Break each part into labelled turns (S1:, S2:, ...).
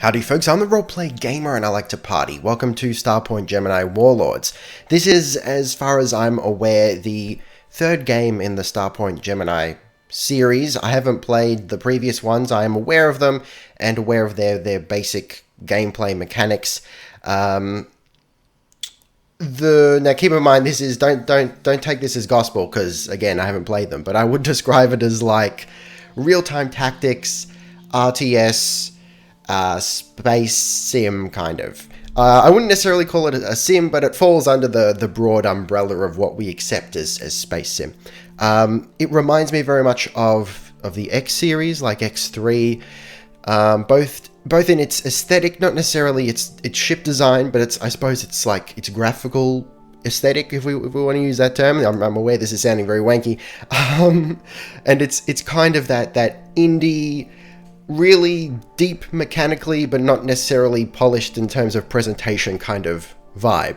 S1: Howdy folks, I'm the Roleplay Gamer and I like to party. Welcome to Starpoint Gemini Warlords. This is, as far as I'm aware, the third game in the Starpoint Gemini series. I haven't played the previous ones. I am aware of them and aware of their basic gameplay mechanics. Now keep in mind, this is don't take this as gospel because again I haven't played them, but I would describe it as like real-time tactics, RTS, space sim kind of. I wouldn't necessarily call it a sim, but it falls under the broad umbrella of what we accept as space sim. It reminds me very much of the X series, like X3, both in its aesthetic, not necessarily its ship design, but I suppose it's like its graphical aesthetic, if we want to use that term. I'm aware this is sounding very wanky, and it's kind of that indie, really deep mechanically, but not necessarily polished in terms of presentation kind of vibe.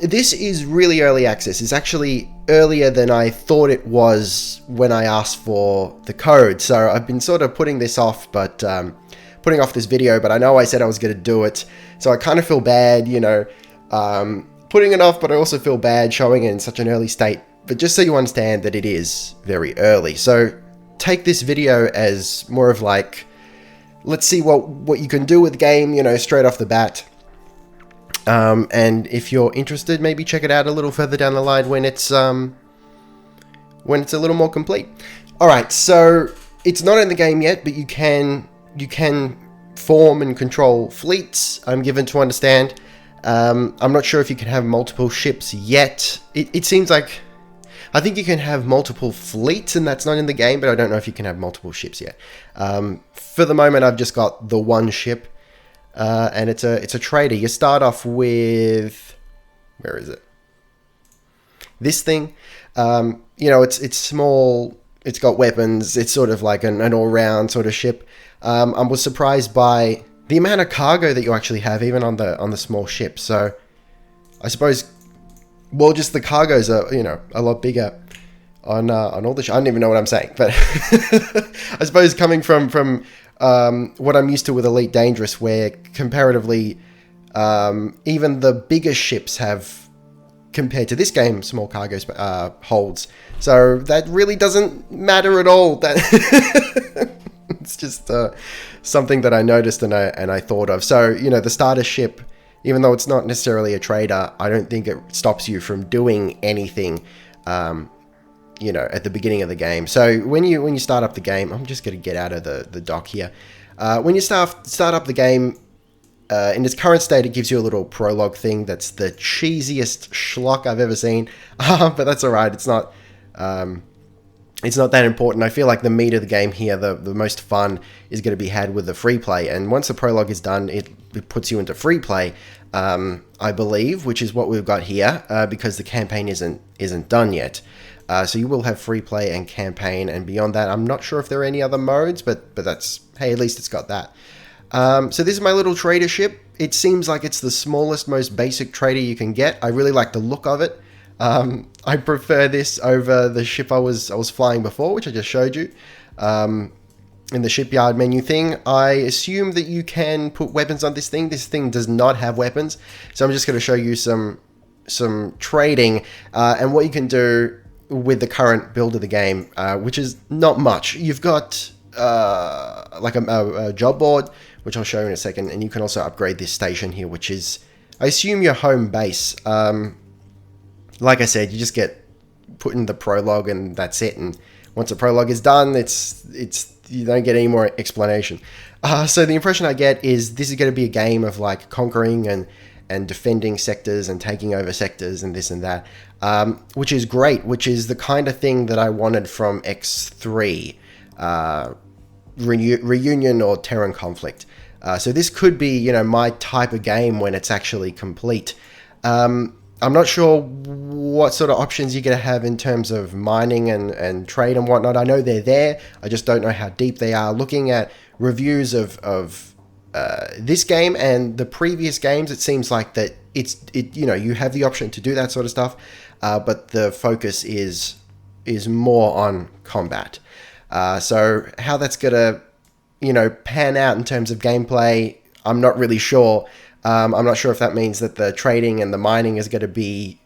S1: This is really early access. It's actually earlier than I thought it was when I asked for the code. So I've been sort of putting this off, but putting off this video, but I know I said I was going to do it. So I kind of feel bad, putting it off, but I also feel bad showing it in such an early state. But just so you understand that it is very early. So take this video as more of like, let's see what you can do with the game, straight off the bat. And if you're interested, maybe check it out a little further down the line when it's a little more complete. All right, so it's not in the game yet, but you can form and control fleets, I'm given to understand. I'm not sure if you can have multiple ships yet. It seems like, I think you can have multiple fleets, and that's not in the game, but I don't know if you can have multiple ships yet. For the moment, I've just got the one ship, and it's a trader. You start off with, where is it? This thing. It's small. It's got weapons. It's sort of like an all-round sort of ship. I was surprised by the amount of cargo that you actually have, even on the small ship. So, I suppose, well, just the cargoes are, a lot bigger on all the I don't even know what I'm saying, but I suppose coming from what I'm used to with Elite Dangerous, where comparatively, even the bigger ships have, compared to this game, small cargo holds. So that really doesn't matter at all. That it's just something that I noticed and I thought of. So, the starter ship, even though it's not necessarily a trader, I don't think it stops you from doing anything, at the beginning of the game. So when you start up the game, I'm just going to get out of the dock here. When you start up the game, in its current state, it gives you a little prologue thing that's the cheesiest schlock I've ever seen. But that's all right. It's not that important. I feel like the meat of the game here, the most fun, is going to be had with the free play. And once the prologue is done, it puts you into free play, I believe, which is what we've got here, because the campaign isn't done yet. So you will have free play and campaign, and beyond that, I'm not sure if there are any other modes, but that's, hey, at least it's got that. So this is my little trader ship. It seems like it's the smallest, most basic trader you can get. I really like the look of it. I prefer this over the ship I was flying before, which I just showed you. In the shipyard menu thing, I assume that you can put weapons on this thing. This thing does not have weapons, so I'm just going to show you some trading and what you can do with the current build of the game, which is not much. You've got like a job board, which I'll show you in a second, and you can also upgrade this station here, which is, I assume, your home base. Like I said, you just get put in the prologue and that's it. And once the prologue is done, it's you don't get any more explanation. So the impression I get is this is going to be a game of like conquering and defending sectors and taking over sectors and this and that, which is great, which is the kind of thing that I wanted from X3, Reunion or Terran Conflict. So this could be, my type of game when it's actually complete. I'm not sure what sort of options you're going to have in terms of mining and trade and whatnot. I know they're there. I just don't know how deep they are. Looking at reviews of this game and the previous games, it seems like that you have the option to do that sort of stuff, but the focus is more on combat. So how that's going to you know, pan out in terms of gameplay, I'm not really sure. I'm not sure if that means that the trading and the mining is going to be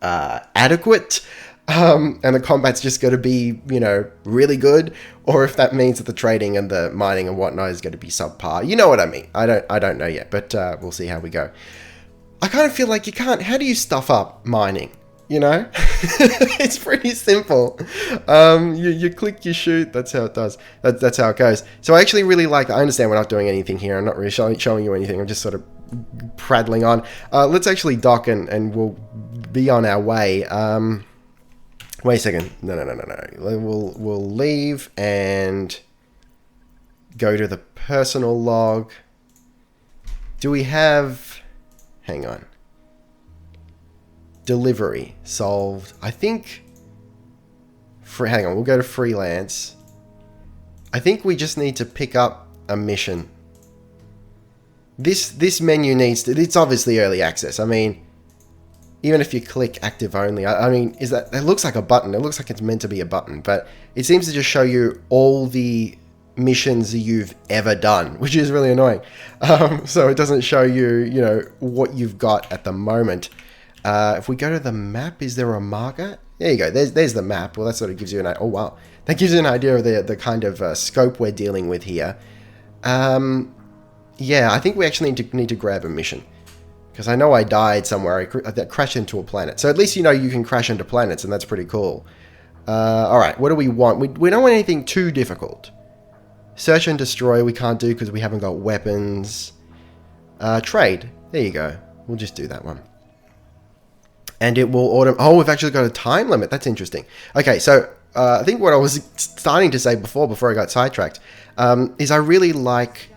S1: adequate, and the combat's just going to be, you know, really good, or if that means that the trading and the mining and whatnot is going to be subpar. You know what I mean? I don't know yet, but we'll see how we go. I kind of feel like you can't. How do you stuff up mining? You know, it's pretty simple. You click, you shoot. That's how it does. That's how it goes. So I actually really like. I understand we're not doing anything here. I'm not really showing you anything. I'm just sort of prattling on. Let's actually dock and we'll be on our way. Wait a second. No. We'll leave and go to the personal log. Do we have? Hang on. Delivery solved. I think. Hang on. We'll go to freelance. I think we just need to pick up a mission. This menu needs to. It's obviously early access. I mean, even if you click active only, I mean, is that it looks like a button. It looks like it's meant to be a button, but it seems to just show you all the missions you've ever done, which is really annoying. So it doesn't show you, you know, what you've got at the moment. If we go to the map, is there a marker? There you go. There's the map. Well, that sort of gives you an idea. Oh wow, that gives you an idea of the kind of scope we're dealing with here. Yeah, I think we actually need to grab a mission. Because I know I died somewhere. I crashed into a planet. So at least you know you can crash into planets, and that's pretty cool. Alright, what do we want? We don't want anything too difficult. Search and destroy we can't do because we haven't got weapons. Trade. There you go. We'll just do that one. And it will auto... Oh, we've actually got a time limit. That's interesting. Okay, so I think what I was starting to say before I got sidetracked, is I really like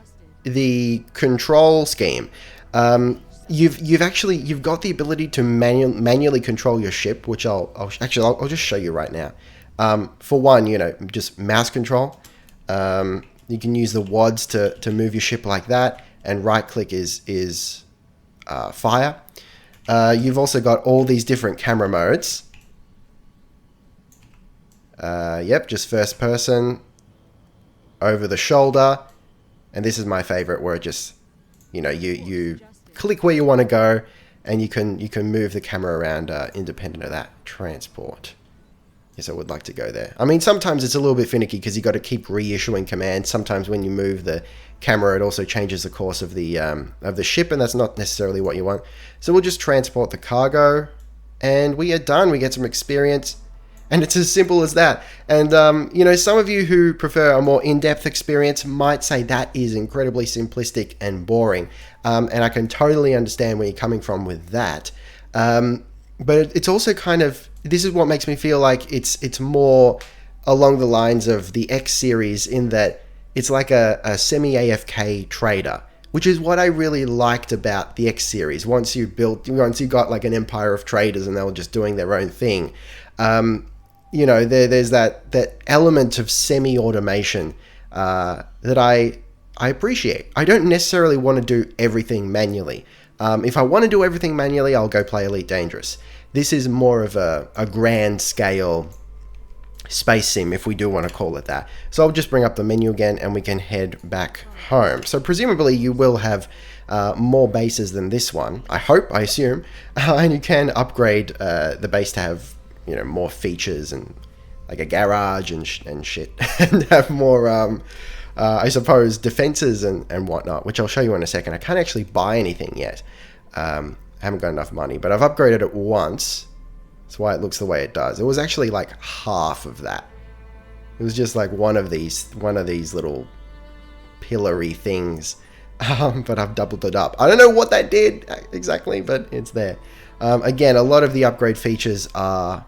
S1: the control scheme. You've got the ability to manually control your ship, which I'll just show you right now. For one, you know, just mouse control. You can use the WADs to move your ship like that, and right click is fire. You've also got all these different camera modes. Yep, just first person, over the shoulder, and this is my favorite, where it just, you know, you click where you want to go, and you can move the camera around independent of that. Transport. Yes, I would like to go there. I mean, sometimes it's a little bit finicky because you got to keep reissuing commands. Sometimes when you move the camera, it also changes the course of the ship, and that's not necessarily what you want. So we'll just transport the cargo, and we are done. We get some experience, and it's as simple as that. And you know, some of you who prefer a more in-depth experience might say that is incredibly simplistic and boring, and I can totally understand where you're coming from with that. But it's also kind of, this is what makes me feel like it's more along the lines of the X series, in that it's like a semi-AFK trader, which is what I really liked about the X series. Once you got like an empire of traders and they were just doing their own thing, you know, there's that element of semi-automation that I appreciate. I don't necessarily want to do everything manually. If I want to do everything manually, I'll go play Elite Dangerous. This is more of a grand scale space sim, if we do want to call it that. So I'll just bring up the menu again, and we can head back home. So presumably you will have more bases than this one. I assume, and you can upgrade the base to have, you know, more features and like a garage and shit, and have more, I suppose, defenses and whatnot, which I'll show you in a second. I can't actually buy anything yet. I haven't got enough money, but I've upgraded it once. That's why it looks the way it does. It was actually like half of that. It was just like one of these little pillory things, but I've doubled it up. I don't know what that did exactly, but it's there. Again, a lot of the upgrade features are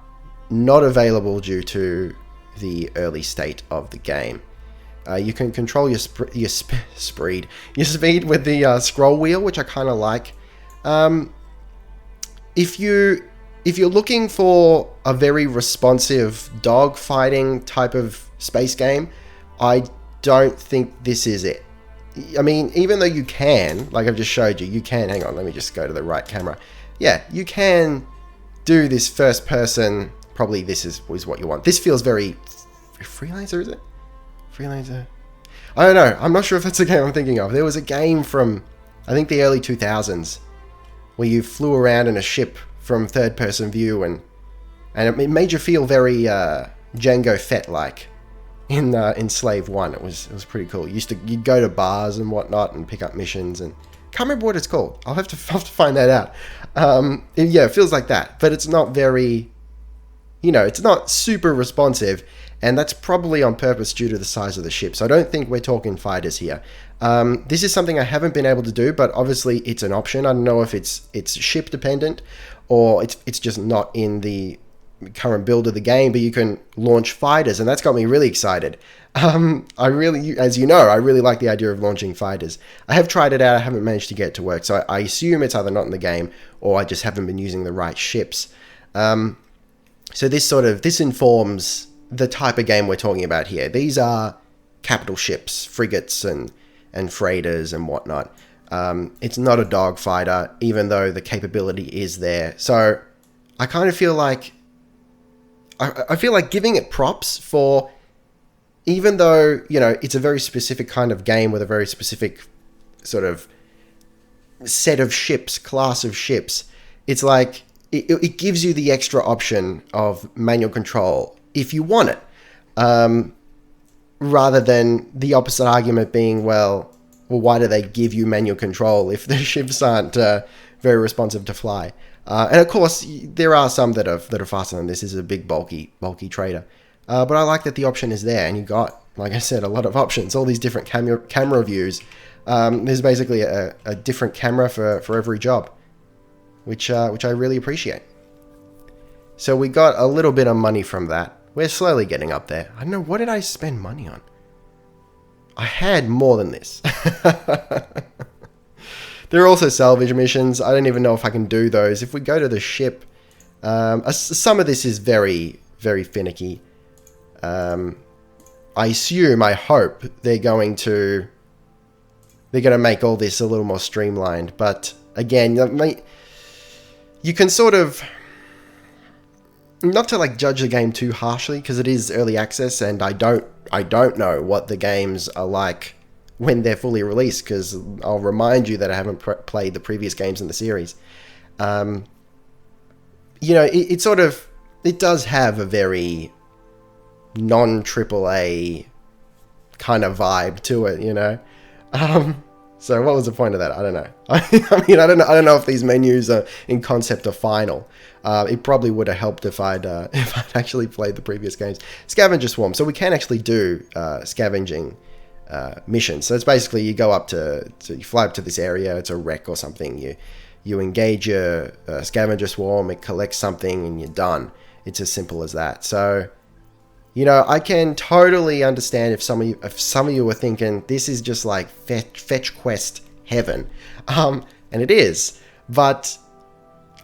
S1: not available due to the early state of the game. You can control your speed with the scroll wheel, which I kind of like. If you're looking for a very responsive dogfighting type of space game, I don't think this is it. I mean, even though you can, like I've just showed you, you can, hang on, let me just go to the right camera. Yeah, you can do this first person. Probably this is what you want. This feels very Freelancer, is it? Freelancer. I don't know. I'm not sure if that's the game I'm thinking of. There was a game from, I think, the early 2000s where you flew around in a ship from third-person view, and it made you feel very Jango Fett-like in Slave 1. It was pretty cool. You'd go to bars and whatnot and pick up missions, and can't remember what it's called. I'll have to find that out. Yeah, it feels like that, but it's not very, it's not super responsive, and that's probably on purpose due to the size of the ship. So I don't think we're talking fighters here. This is something I haven't been able to do, but obviously it's an option. I don't know if it's ship dependent or it's just not in the current build of the game, but you can launch fighters, and that's got me really excited. I really, as you know, I really like the idea of launching fighters. I have tried it out. I haven't managed to get it to work, so I assume it's either not in the game or I just haven't been using the right ships. So this informs the type of game we're talking about here. These are capital ships, frigates and freighters and whatnot. It's not a dogfighter, even though the capability is there. So I kind of feel like I feel like giving it props for, even though, it's a very specific kind of game with a very specific sort of set of ships, class of ships, it's like it gives you the extra option of manual control if you want it, rather than the opposite argument being, well, why do they give you manual control if the ships aren't very responsive to fly? And of course, there are some that are faster than this. This is a big, bulky trader. But I like that the option is there, and you got, like I said, a lot of options. All these different camera views. There's basically a different camera for every job, which I really appreciate. So we got a little bit of money from that. We're slowly getting up there. I don't know, what did I spend money on? I had more than this. There are also salvage missions. I don't even know if I can do those. If we go to the ship, some of this is very, very finicky. I hope they're going to make all this a little more streamlined. But again, you can sort of, not to like judge the game too harshly, because it is early access, and I don't know what the games are like when they're fully released, because I'll remind you that I haven't played the previous games in the series. It does have a very non-AAA kind of vibe to it, So what was the point of that? I don't know. I don't know if these menus are in concept or final. It probably would have helped if I'd actually played the previous games. Scavenger Swarm. So we can actually do scavenging missions. So it's basically you go up you fly up to this area. It's a wreck or something. You engage your scavenger swarm. It collects something and you're done. It's as simple as that. So, I can totally understand if some of you were thinking this is just like fetch quest heaven, and it is. But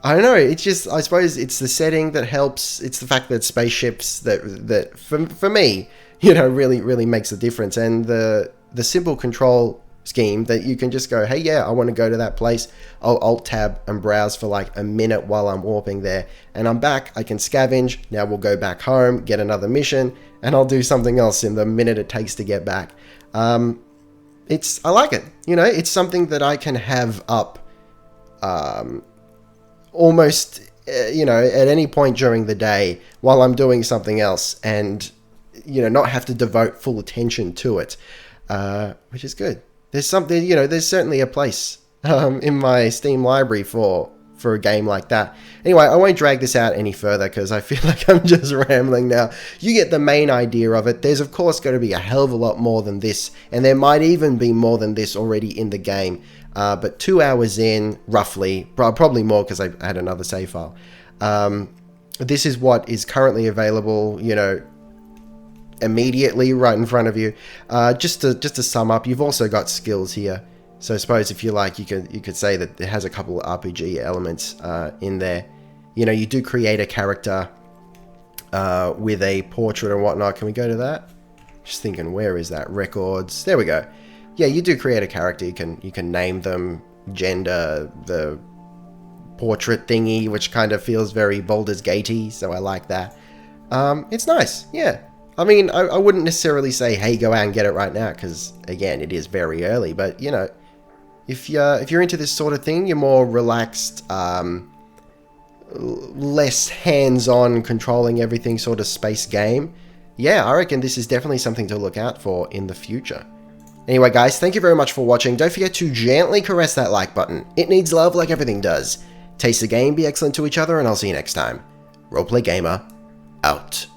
S1: I don't know. It's just, I suppose it's the setting that helps. It's the fact that spaceships that for me, really, really makes a difference. And the simple control scheme that you can just go, hey, yeah, I want to go to that place. I'll alt tab and browse for like a minute while I'm warping there, and I'm back. I can scavenge. Now we'll go back home, get another mission, and I'll do something else in the minute it takes to get back. I like it. It's something that I can have up almost at any point during the day while I'm doing something else, and not have to devote full attention to it, which is good. There's something, there's certainly a place in my Steam library for a game like that. Anyway, I won't drag this out any further because I feel like I'm just rambling now. You get the main idea of it. There's of course going to be a hell of a lot more than this, and there might even be more than this already in the game. But 2 hours in, roughly, probably more because I had another save file. This is what is currently available, immediately right in front of you. Just to sum up, you've also got skills here. So I suppose if you like, you could say that it has a couple of RPG elements in there. You do create a character with a portrait and whatnot. Can we go to that? Just thinking, where is that? Records. There we go. Yeah, you do create a character. You can name them, gender, the portrait thingy, which kind of feels very Baldur's Gate-y, so I like that. It's nice. Yeah. I mean, I wouldn't necessarily say, hey, go out and get it right now, because, again, it is very early. But, you know, if you're into this sort of thing, you're more relaxed, less hands-on, controlling everything sort of space game, yeah, I reckon this is definitely something to look out for in the future. Anyway, guys, thank you very much for watching. Don't forget to gently caress that like button. It needs love like everything does. Taste the game, be excellent to each other, and I'll see you next time. Roleplay Gamer, out.